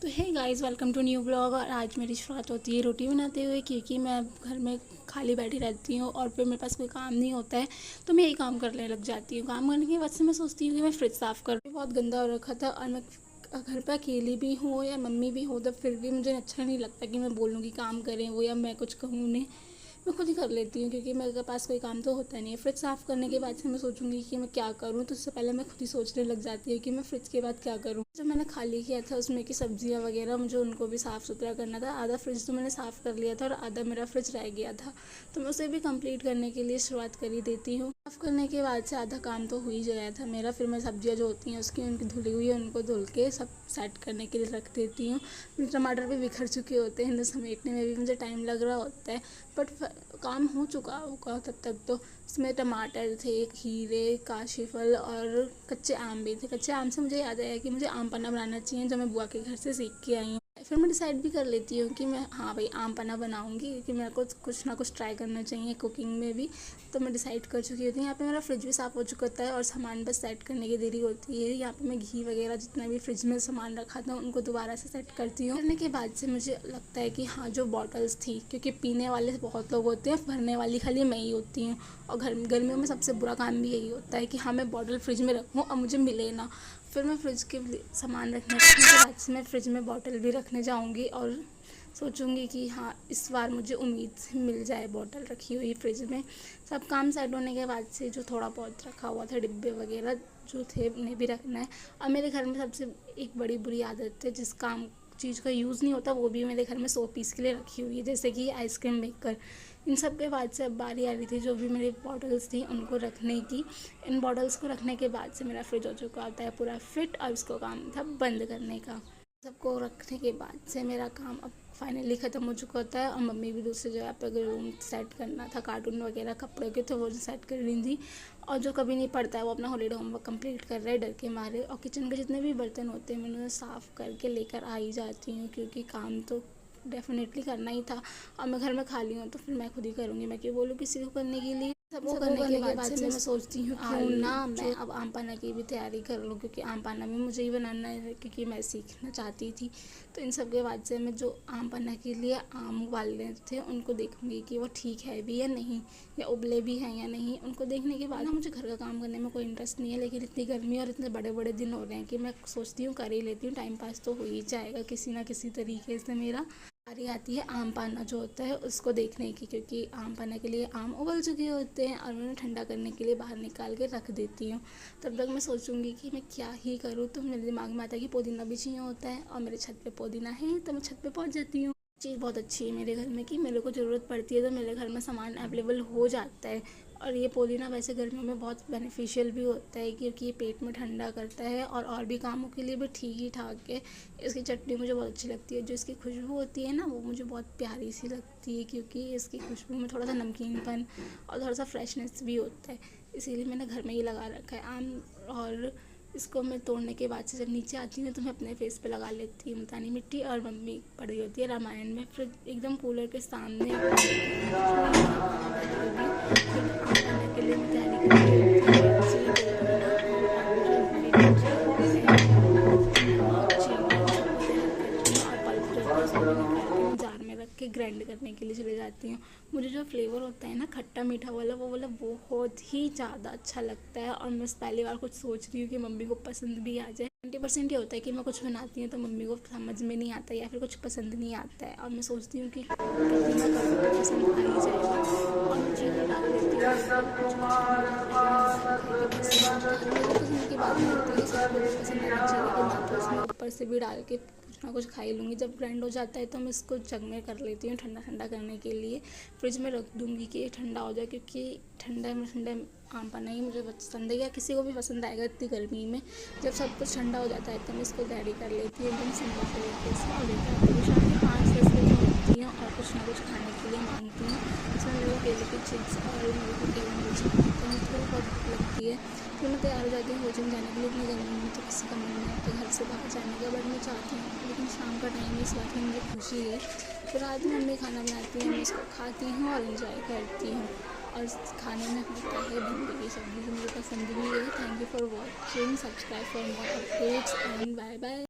तो hey guys, welcome to new blog. और आज मेरी शुरुआत होती है रोटी बनाते हुए, क्योंकि मैं घर में खाली बैठी रहती हूँ और फिर मेरे पास कोई काम नहीं होता है तो मैं यही काम करने लग जाती हूँ। काम करने के बाद से मैं सोचती हूँ कि मैं फ्रिज साफ़ कर, बहुत गंदा हो रखा था और मैं घर पर अकेली भी हूँ या मम्मी भी हो तो फिर भी मुझे अच्छा नहीं लगता कि मैं बोलूँ कि काम करें वो या मैं कुछ कहूँ उन्हें। मैं खुद ही कर लेती हूँ क्योंकि मेरे पास कोई काम तो होता नहीं है। फ्रिज साफ़ करने के बाद से मैं सोचूंगी कि मैं क्या करूँ, तो उससे पहले मैं खुद ही सोचने लग जाती हूँ कि मैं फ्रिज के बाद क्या करूँ। जब मैंने खाली किया था उसमें की सब्जियाँ वगैरह, मुझे उनको भी साफ़ सुथरा करना था। आधा फ्रिज तो मैंने साफ़ कर लिया था और आधा मेरा फ्रिज रह गया था, तो मैं उसे भी कंप्लीट करने के लिए शुरुआत कर ही देती हूँ। साफ़ करने के बाद से आधा काम तो हो ही गया था मेरा। फिर मैं सब्जियाँ जो होती हैं उसकी उनकी धुली हुई है उनको धुल के सब सेट करने के लिए रख देती हूँ। टमाटर भी बिखर चुके होते हैं, इन्हें समेटने में भी मुझे टाइम लग रहा होता है, बट काम हो चुका होगा तब तक। तो इसमें टमाटर थे, खीरे, काशीफल और कच्चे आम भी थे। कच्चे आम से मुझे याद आया कि मुझे आम पन्ना बनाना चाहिए, जो मैं बुआ के घर से सीख के आई हूँ। फिर मैं डिसाइड भी कर लेती हूँ कि मैं हाँ भाई आम पन्ना बनाऊँगी, क्योंकि मेरे को कुछ ना कुछ ट्राई करना चाहिए कुकिंग में भी। तो मैं डिसाइड कर चुकी होती हूँ। यहाँ पे मेरा फ्रिज भी साफ़ हो चुका होता है और सामान बस सेट करने की देरी होती है। यहाँ पे मैं घी वगैरह जितना भी फ्रिज में सामान रखा था उनको दोबारा से सेट करती हूँ। करने के बाद से मुझे लगता है कि हाँ, जो बॉटल्स थी, क्योंकि पीने वाले बहुत लोग होते हैं, भरने वाली खाली मैं ही होती हूँ। और गर्मियों में सबसे बुरा काम भी यही होता है कि हाँ, मैं बॉटल फ्रिज में रखूँ और मुझे मिले ना। फिर मैं फ्रिज के सामान रखने के बाद से मैं फ्रिज में बॉटल भी रखने जाऊँगी और सोचूंगी कि हाँ, इस बार मुझे उम्मीद से मिल जाए बॉटल रखी हुई फ्रिज में। सब काम सेट होने के बाद से जो थोड़ा बहुत रखा हुआ था, डिब्बे वगैरह जो थे, उन्हें भी रखना है। और मेरे घर में सबसे एक बड़ी बुरी आदत है, जिस काम चीज़ का यूज़ नहीं होता वो भी मेरे घर में 100 पीस के लिए रखी हुई है, जैसे कि आइसक्रीम मेकर। इन सब के बाद से अब बारी आ रही थी जो भी मेरी बॉटल्स थी उनको रखने की। इन बॉटल्स को रखने के बाद से मेरा फ्रिज हो चुका होता है पूरा फिट, और इसको काम था बंद करने का। सबको रखने के बाद से मेरा काम अब फाइनली ख़त्म हो चुका होता है। और मम्मी भी दूसरी जगह पर रूम सेट करना था, कार्टून वगैरह कपड़े के, तो वो सेट कर रही थी। और जो कभी नहीं पढ़ता है वो अपना हॉलीडे होमवर्क कंप्लीट कर रहा है डर के मारे। और किचन के जितने भी बर्तन होते हैं मैं उन्हें साफ़ करके लेकर आ ही जाती हूँ, क्योंकि काम तो डेफिनेटली करना ही था। और मैं घर में खाली हूँ तो फिर मैं खुद ही करूँगी, मैं क्यों बोलूँ किसी को करने के लिए। सबको करने के बाद से मैं सोचती हूँ क्यों ना मैं अब आम पन्ना की भी तैयारी कर लूँ, क्योंकि आम पन्ना भी मुझे ही बनाना है, क्योंकि मैं सीखना चाहती थी। तो इन सब के बाद से मैं जो आम पन्ना के लिए आम उबालने थे उनको देखूँगी कि वो ठीक है भी या नहीं, या उबले भी हैं या नहीं। उनको देखने के बाद ना मुझे घर का काम करने में कोई इंटरेस्ट नहीं है, लेकिन इतनी गर्मी और इतने बड़े बड़े दिन हो रहे हैं कि मैं सोचती हूँ कर ही लेती हूँ, टाइम पास तो हो ही जाएगा किसी ना किसी तरीके से। मेरा बारी आती है आम पन्ना जो होता है उसको देखने की, क्योंकि आम पन्ना के लिए आम उबल चुके होते हैं और उन्हें ठंडा करने के लिए बाहर निकाल के रख देती हूँ। तब तक मैं सोचूंगी कि मैं क्या ही करूँ, तो मेरे दिमाग में आता है कि पुदीना भी चाहिए होता है और मेरे छत पे पुदीना है, तो मैं छत पे पहुँच जाती हूँ। चीज़ बहुत अच्छी है मेरे घर में कि मेरे को ज़रूरत पड़ती है तो मेरे घर में सामान अवेलेबल हो जाता है। और ये पुदीना वैसे गर्मियों में बहुत बेनिफिशियल भी होता है, क्योंकि ये पेट में ठंडा करता है और भी कामों के लिए भी ठीक ही ठाक है। इसकी चटनी मुझे बहुत अच्छी लगती है, जो इसकी खुशबू होती है ना वो मुझे बहुत प्यारी सी लगती है, क्योंकि इसकी खुशबू में थोड़ा सा नमकीनपन और थोड़ा सा फ्रेशनेस भी होता है। इसीलिए मैंने घर में ही लगा रखा है आम। और इसको मैं तोड़ने के बाद से जब नीचे आती हूँ तो मैं अपने फेस पे लगा लेती हूँ मुल्तानी मिट्टी, और मम्मी पड़ी होती है रामायण में, फिर एकदम कूलर के सामने फिर आम पन्ना के लिए मैं तैयारी कर रही होती हूँ। मिर्ची, पुदीना और जो हरी मिर्ची, नमक, चीनी, इन सबको तैयार करती हूँ। और पल्प जो होता है उसको भी निकाल के मैं जार में रख के ग्राइंड करने के लिए चले जाती हूँ। मुझे जो फ्लेवर होता है ना खट्टा मीठा वाला, वो वाला बहुत ही ज़्यादा अच्छा लगता है। और मैं पहली बार कुछ सोच रही हूँ कि मम्मी को पसंद भी आ जाए। 90% ये होता है कि मैं कुछ बनाती हूँ तो मम्मी को समझ में नहीं आता या फिर कुछ पसंद नहीं आता है, और मैं सोचती हूँ कि कभी ना कभी तो पसंद आ ही जाएगा। और मैं चीनी डाल देती हूँ, कुछ खट्टा मीठा लेकिन सब खाए के पसंद आता है। मेरी पसंद की बात नहीं होती है, सबको भी पसंद आना चाहिए, लेकिन मैं तो इसमें ऊपर से भी डाल के कुछ ना कुछ खा ही लूँगी। जब ग्राइंड हो जाता है तो मैं इसको जग में कर लेती हूँ ठंडा ठंडा करने के लिए। फ्रिज में रख दूँगी कि ये ठंडा हो जाए, क्योंकि ठंडा आम पन्ना ही मुझे पसंद है, या किसी को भी पसंद आएगा इतनी गर्मी में। जब सब कुछ ठंडा हो जाता है तो मैं इसको रेडी कर लेती हूँ एकदम सिंपल तरीके से, और लेकर आती हूँ। शाम के 5-10 बजे उठती हूँ और कुछ ना कुछ खाने के लिए मांगती हूँ। इसमें मेरे को केले की चिप्स और मेरे को केले मिर्ची खाते हैं, मुझे बहुत भूख लगती है। फिर मैं तैयार हो जाती हूँ कोचिंग जाने के लिए। इतनी गर्मी में तो किसी का मन नहीं होता घर से बाहर जाने का, बट मैं चाहती हूँ, लेकिन शाम का टाइम है, इस बात की मुझे खुशी है। फिर रात में मम्मी खाना बनाती है, मैं इसको खाती हूँ और इन्जॉय करती हूँ। और खाने में होता है भिंडी की सब्ज़ी, जो मुझे पसंद भी है। Thank you for watching, subscribe for more updates and bye bye.